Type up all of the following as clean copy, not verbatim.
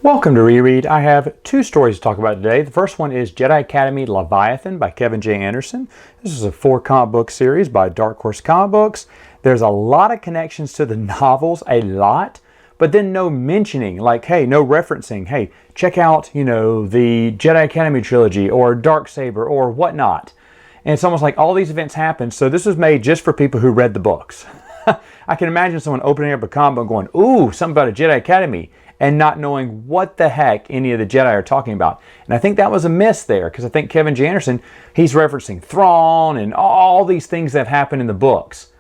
Welcome to Reread. I have two stories to talk about today. The first one is Jedi Academy Leviathan by Kevin J. Anderson. This is a 4 comic book series by Dark Horse Comic Books. There's a lot of connections to the novels, a lot, but then no mentioning, like, hey, no referencing, hey, check out, the Jedi Academy trilogy or Darksaber or whatnot. And it's almost like all these events happen, so this was made just for people who read the books. I can imagine someone opening up a comic book going, ooh, something about a Jedi Academy, and not knowing what the heck any of the Jedi are talking about. And I think that was a miss there, because I think Kevin J. Anderson, he's referencing Thrawn and all these things that have happened in the books.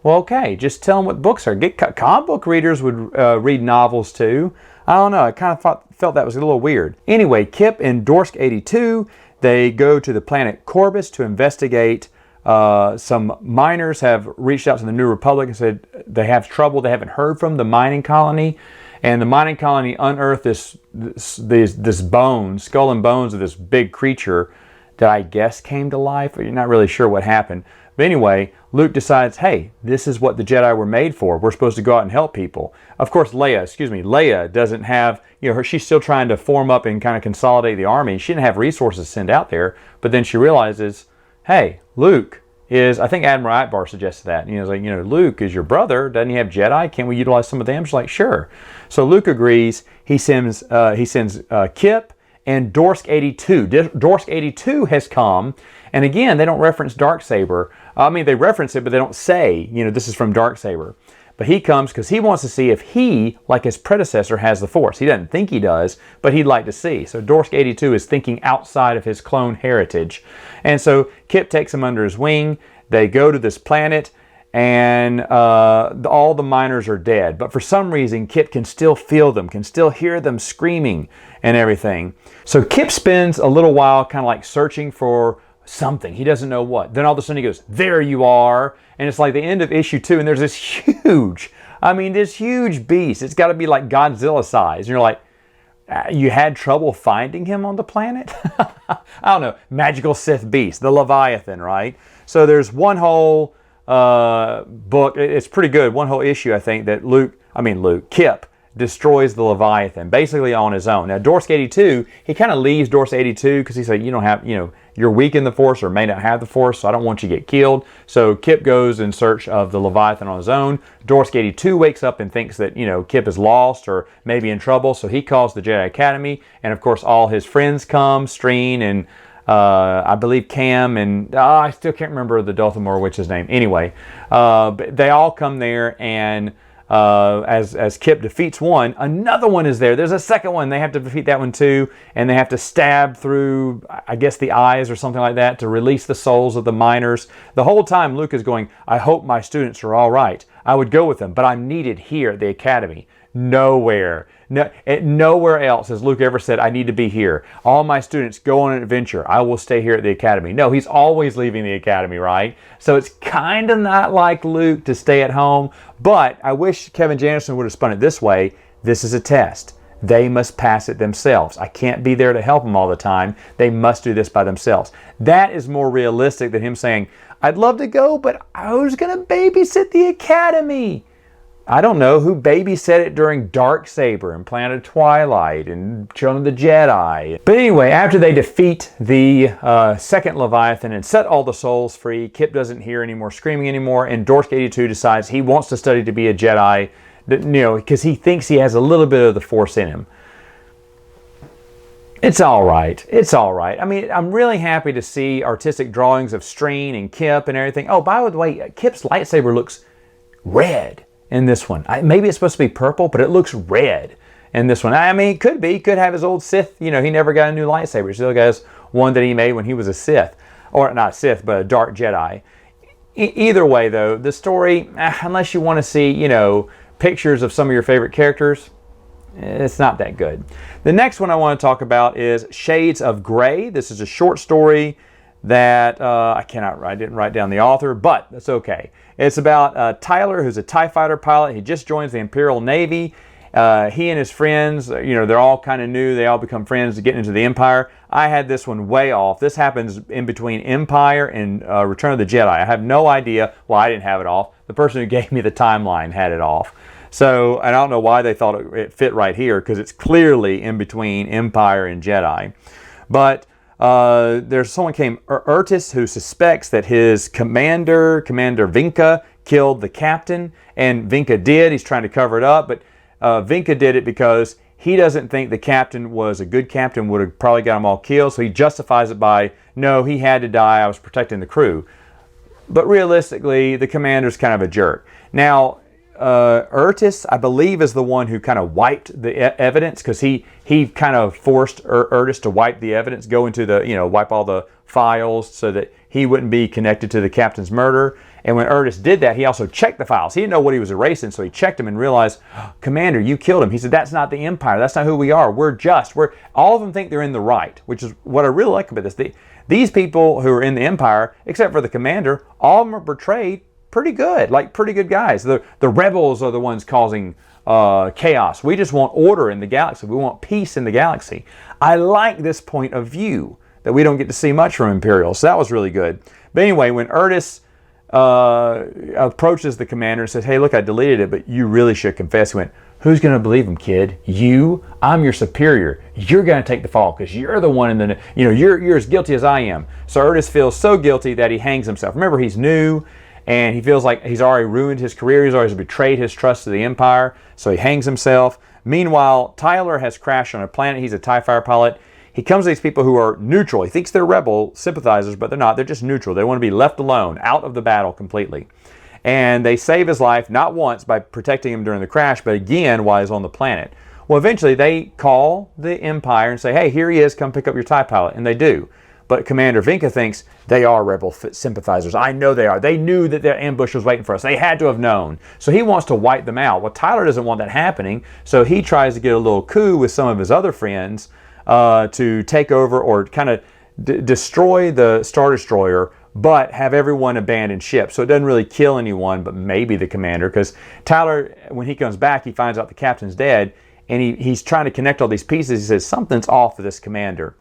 Well, okay, just tell them what books are. Comic book readers would read novels too. I don't know, I kind of felt that was a little weird. Anyway, Kip and Dorsk 82, they go to the planet Corbus to investigate. Some miners have reached out to the New Republic and said they have trouble. They haven't heard from the mining colony. And the mining colony unearthed this bone, skull and bones of this big creature that I guess came to life. You're not really sure what happened. But anyway, Luke decides, hey, this is what the Jedi were made for. We're supposed to go out and help people. Of course, Leia doesn't have, she's still trying to form up and kind of consolidate the army. She didn't have resources to send out there. But then she realizes, hey, Luke is, I think Admiral Akbar suggested that. Luke is your brother. Doesn't he have Jedi? Can't we utilize some of them? She's like, sure. So Luke agrees. He sends Kip and Dorsk 82. Dorsk 82 has come. And again, they don't reference Darksaber. I mean, they reference it, but they don't say, this is from Darksaber. But he comes because he wants to see if he, like his predecessor, has the Force. He doesn't think he does, but he'd like to see. So Dorsk 82 is thinking outside of his clone heritage. And so Kip takes him under his wing. They go to this planet, and all the miners are dead. But for some reason, Kip can still feel them, can still hear them screaming and everything. So Kip spends a little while kind of like searching for something. He doesn't know what. Then all of a sudden he goes, there you are. And it's like the end of issue 2, and there's this huge beast. It's got to be like Godzilla size. And you're like, you had trouble finding him on the planet? I don't know. Magical Sith beast, the Leviathan, right? So there's one whole book. It's pretty good. One whole issue, I think, that Kip destroys the Leviathan, basically on his own. Now, Dorsk 82, he kind of leaves Dorsk 82 because he said, you don't have, you're weak in the Force or may not have the Force, so I don't want you to get killed. So Kip goes in search of the Leviathan on his own. Dorsk 82 wakes up and thinks that, Kip is lost or maybe in trouble, so he calls the Jedi Academy, and of course all his friends come, Streen and I believe Cam, and I still can't remember the Dothamor witch's name. Anyway, but they all come there, and as Kip defeats one, another one is there. There's a second one. They have to defeat that one too, and they have to stab through, I guess, the eyes or something like that to release the souls of the miners. The whole time Luke is going, I hope my students are all right. I would go with them, but I'm needed here at the academy. Nowhere else has Luke ever said, I need to be here. All my students go on an adventure. I will stay here at the academy. No, he's always leaving the academy, right? So it's kind of not like Luke to stay at home, but I wish Kevin J. Anderson would have spun it this way. This is a test. They must pass it themselves. I can't be there to help them all the time. They must do this by themselves. That is more realistic than him saying, I'd love to go, but who's going to babysit the academy? I don't know who babysat it during Darksaber and Planet of Twilight and Children of the Jedi. But anyway, after they defeat the second Leviathan and set all the souls free, Kip doesn't hear any more screaming anymore, and Dorsk 82 decides he wants to study to be a Jedi, because he thinks he has a little bit of the Force in him. It's all right. It's all right. I mean, I'm really happy to see artistic drawings of Streen and Kip and everything. Oh, by the way, Kip's lightsaber looks red in this one. Maybe it's supposed to be purple, but it looks red in this one. I mean, it could be. He could have his old Sith. He never got a new lightsaber. He still got one that he made when he was a Sith. Or not Sith, but a Dark Jedi. Either way, though, the story, unless you want to see, pictures of some of your favorite characters, it's not that good. The next one I want to talk about is Shades of Grey. This is a short story that I didn't write down the author, but that's okay. It's about Tyler, who's a TIE fighter pilot. He just joins the Imperial Navy. He and his friends, they're all kind of new. They all become friends to get into the Empire. I had this one way off. This happens in between Empire and Return of the Jedi. I have no idea why I didn't have it off. The person who gave me the timeline had it off. So, and I don't know why they thought it fit right here, because it's clearly in between Empire and Jedi. But there's someone came, Ertis, who suspects that his Commander Vinka, killed the captain, and Vinka did. He's trying to cover it up, but Vinka did it because he doesn't think the captain was a good captain, would have probably got them all killed, so he justifies it by, no, he had to die, I was protecting the crew. But realistically, the commander's kind of a jerk. Now, Ertis, I believe, is the one who kind of wiped the evidence, because he kind of forced Ertis to wipe the evidence, go into the, wipe all the files so that he wouldn't be connected to the captain's murder. And when Ertis did that, he also checked the files. He didn't know what he was erasing, so he checked them and realized, Commander, you killed him. He said, that's not the Empire. That's not who we are. We're just. All of them think they're in the right, which is what I really like about this. These people who are in the Empire, except for the Commander, all of them are portrayed pretty good, like pretty good guys. The rebels are the ones causing chaos. We just want order in the galaxy. We want peace in the galaxy. I like this point of view that we don't get to see much from Imperials, so that was really good. But anyway, when Ertis approaches the commander and says, hey, look, I deleted it, but you really should confess. He went, who's going to believe him, kid? You? I'm your superior. You're going to take the fall because you're the one in the, you're as guilty as I am. So Ertis feels so guilty that he hangs himself. Remember, he's new and he feels like he's already ruined his career. He's already betrayed his trust to the Empire. So he hangs himself. Meanwhile, Tyler has crashed on a planet. He's a TIE fighter pilot. He comes to these people who are neutral. He thinks they're rebel sympathizers, but they're not. They're just neutral. They want to be left alone, out of the battle completely. And they save his life, not once by protecting him during the crash, but again while he's on the planet. Well, eventually they call the Empire and say, hey, here he is, come pick up your TIE pilot. And they do. But Commander Vinka thinks they are rebel sympathizers. I know they are. They knew that their ambush was waiting for us. They had to have known. So he wants to wipe them out. Well, Tyler doesn't want that happening, so he tries to get a little coup with some of his other friends to take over or kind of destroy the Star Destroyer, but have everyone abandon ship. So it doesn't really kill anyone, but maybe the commander, because Tyler, when he comes back, he finds out the captain's dead, and he's trying to connect all these pieces. He says, something's off with this commander.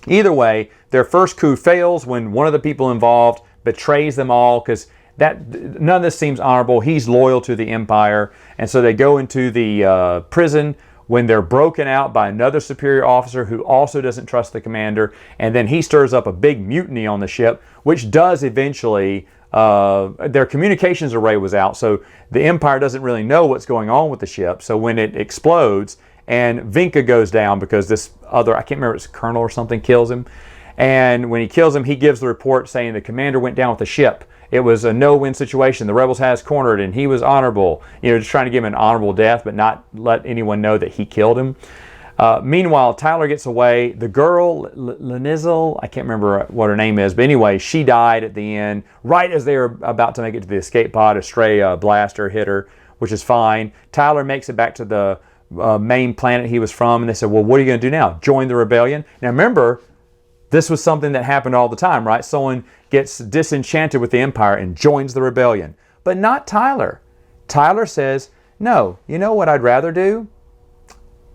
Either way, their first coup fails when one of the people involved betrays them all, because none of this seems honorable. He's loyal to the Empire, and so they go into the prison when they're broken out by another superior officer who also doesn't trust the commander, and then he stirs up a big mutiny on the ship, which does eventually, their communications array was out, so the Empire doesn't really know what's going on with the ship. So when it explodes and Vinka goes down because this other, I can't remember, it's a colonel or something, kills him, and when he kills him, he gives the report saying the commander went down with the ship. It was a no-win situation. The rebels had us cornered, and he was honorable. Just trying to give him an honorable death, but not let anyone know that he killed him. Meanwhile, Tyler gets away. The girl, Lenizel, I can't remember what her name is, but anyway, she died at the end, right as they were about to make it to the escape pod. A stray blaster hit her, which is fine. Tyler makes it back to the main planet he was from, and they said, well, what are you going to do now? Join the rebellion? Now remember, this was something that happened all the time, right? Someone gets disenchanted with the Empire and joins the rebellion. But not Tyler. Tyler says, no, you know what I'd rather do?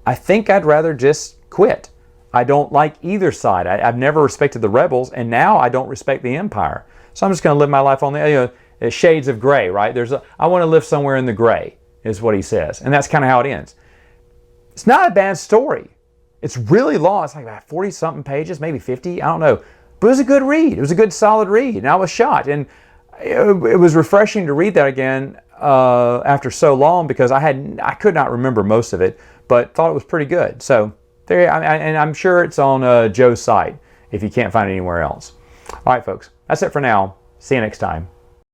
I think I'd rather just quit. I don't like either side. I've never respected the rebels, and now I don't respect the Empire. So I'm just going to live my life on the shades of gray, right? I want to live somewhere in the gray, is what he says. And that's kind of how it ends. It's not a bad story. It's really long. It's like about 40-something pages, maybe 50. I don't know. But it was a good read. It was a good, solid read. And I was shocked. And it was refreshing to read that again after so long, because I could not remember most of it, but thought it was pretty good. So there, and I'm sure it's on Joe's site if you can't find it anywhere else. All right, folks. That's it for now. See you next time.